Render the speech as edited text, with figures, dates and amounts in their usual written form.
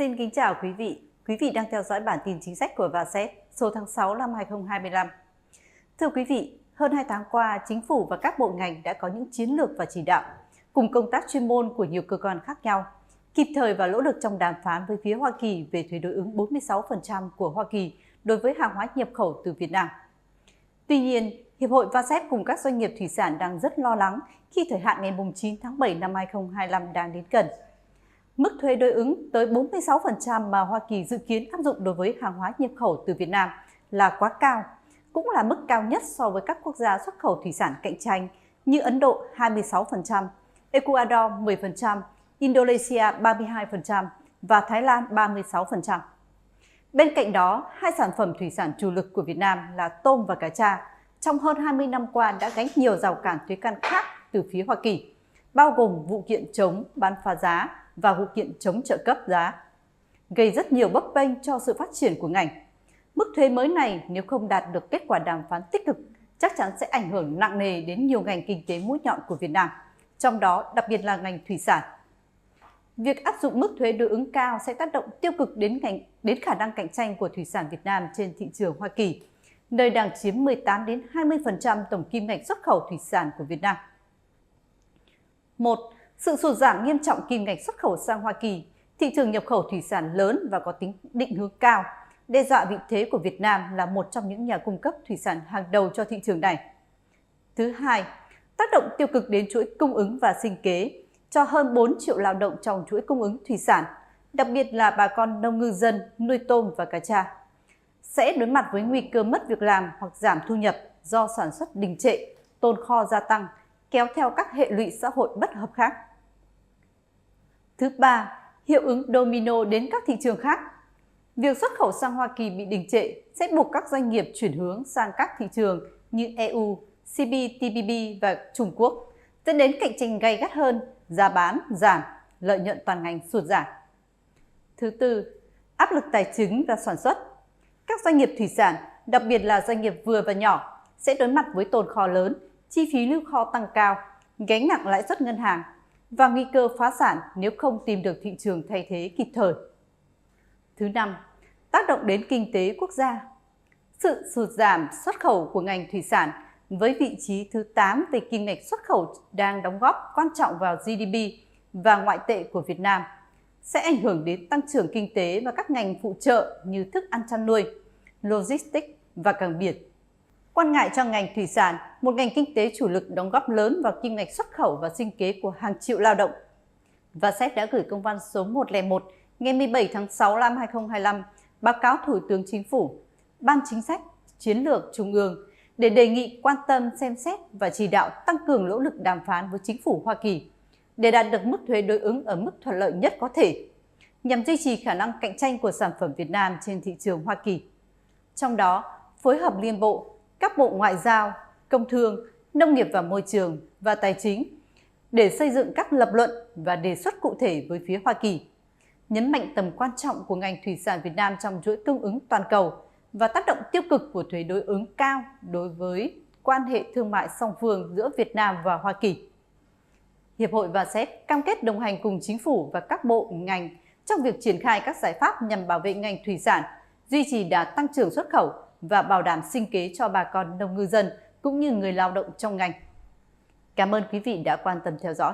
Xin kính chào quý vị đang theo dõi bản tin chính sách của Viasat số tháng 6 năm 2025. Thưa quý vị, hơn 2 tháng qua, Chính phủ và các bộ ngành đã có những chiến lược và chỉ đạo, cùng công tác chuyên môn của nhiều cơ quan khác nhau, kịp thời và nỗ lực trong đàm phán với phía Hoa Kỳ về thuế đối ứng 46% của Hoa Kỳ đối với hàng hóa nhập khẩu từ Việt Nam. Tuy nhiên, Hiệp hội Viasat cùng các doanh nghiệp thủy sản đang rất lo lắng khi thời hạn ngày 9 tháng 7 năm 2025 đang đến gần. Mức thuế đối ứng tới 46% mà Hoa Kỳ dự kiến áp dụng đối với hàng hóa nhập khẩu từ Việt Nam là quá cao, cũng là mức cao nhất so với các quốc gia xuất khẩu thủy sản cạnh tranh như Ấn Độ 26%, Ecuador 10%, Indonesia 32% và Thái Lan 36%. Bên cạnh đó, hai sản phẩm thủy sản chủ lực của Việt Nam là tôm và cá tra, trong hơn 20 năm qua đã gánh nhiều rào cản thuế quan khác từ phía Hoa Kỳ, bao gồm vụ kiện chống bán phá giá và vụ kiện chống trợ cấp giá, gây rất nhiều bấp bênh cho sự phát triển của ngành. Mức thuế mới này nếu không đạt được kết quả đàm phán tích cực, chắc chắn sẽ ảnh hưởng nặng nề đến nhiều ngành kinh tế mũi nhọn của Việt Nam, trong đó đặc biệt là ngành thủy sản. Việc áp dụng mức thuế đối ứng cao sẽ tác động tiêu cực đến khả năng cạnh tranh của thủy sản Việt Nam trên thị trường Hoa Kỳ, nơi đang chiếm 18 đến 20% tổng kim ngạch xuất khẩu thủy sản của Việt Nam. 1. Sự sụt giảm nghiêm trọng kim ngạch xuất khẩu sang Hoa Kỳ, thị trường nhập khẩu thủy sản lớn và có tính định hướng cao, đe dọa vị thế của Việt Nam là một trong những nhà cung cấp thủy sản hàng đầu cho thị trường này. Thứ hai, tác động tiêu cực đến chuỗi cung ứng và sinh kế cho hơn 4 triệu lao động trong chuỗi cung ứng thủy sản, đặc biệt là bà con nông ngư dân nuôi tôm và cá tra, sẽ đối mặt với nguy cơ mất việc làm hoặc giảm thu nhập do sản xuất đình trệ, tồn kho gia tăng, kéo theo các hệ lụy xã hội bất hợp khác. Thứ ba, hiệu ứng domino đến các thị trường khác. Việc xuất khẩu sang Hoa Kỳ bị đình trệ sẽ buộc các doanh nghiệp chuyển hướng sang các thị trường như EU, CPTPP và Trung Quốc, dẫn đến cạnh tranh gay gắt hơn, giá bán giảm, lợi nhuận toàn ngành sụt giảm. Thứ tư, áp lực tài chính và sản xuất. Các doanh nghiệp thủy sản, đặc biệt là doanh nghiệp vừa và nhỏ, sẽ đối mặt với tồn kho lớn, chi phí lưu kho tăng cao, gánh nặng lãi suất ngân hàng và nguy cơ phá sản nếu không tìm được thị trường thay thế kịp thời. Thứ năm, tác động đến kinh tế quốc gia. Sự sụt giảm xuất khẩu của ngành thủy sản với vị trí thứ 8 về kim ngạch xuất khẩu đang đóng góp quan trọng vào GDP và ngoại tệ của Việt Nam sẽ ảnh hưởng đến tăng trưởng kinh tế và các ngành phụ trợ như thức ăn chăn nuôi, logistics và cảng biển. Quan ngại cho ngành thủy sản, một ngành kinh tế chủ lực đóng góp lớn vào kim ngạch xuất khẩu và sinh kế của hàng triệu lao động. Viasat đã gửi công văn số 101 ngày 17 tháng 6 năm 2025 báo cáo Thủ tướng Chính phủ, Ban Chính sách, Chiến lược Trung ương để đề nghị quan tâm xem xét và chỉ đạo tăng cường nỗ lực đàm phán với Chính phủ Hoa Kỳ để đạt được mức thuế đối ứng ở mức thuận lợi nhất có thể, nhằm duy trì khả năng cạnh tranh của sản phẩm Việt Nam trên thị trường Hoa Kỳ. Trong đó, phối hợp liên bộ, các bộ ngoại giao, công thương, nông nghiệp và môi trường và tài chính để xây dựng các lập luận và đề xuất cụ thể với phía Hoa Kỳ, nhấn mạnh tầm quan trọng của ngành thủy sản Việt Nam trong chuỗi cung ứng toàn cầu và tác động tiêu cực của thuế đối ứng cao đối với quan hệ thương mại song phương giữa Việt Nam và Hoa Kỳ. Hiệp hội Viasat cam kết đồng hành cùng Chính phủ và các bộ ngành trong việc triển khai các giải pháp nhằm bảo vệ ngành thủy sản, duy trì đà tăng trưởng xuất khẩu và bảo đảm sinh kế cho bà con nông ngư dân cũng như người lao động trong ngành. Cảm ơn quý vị đã quan tâm theo dõi.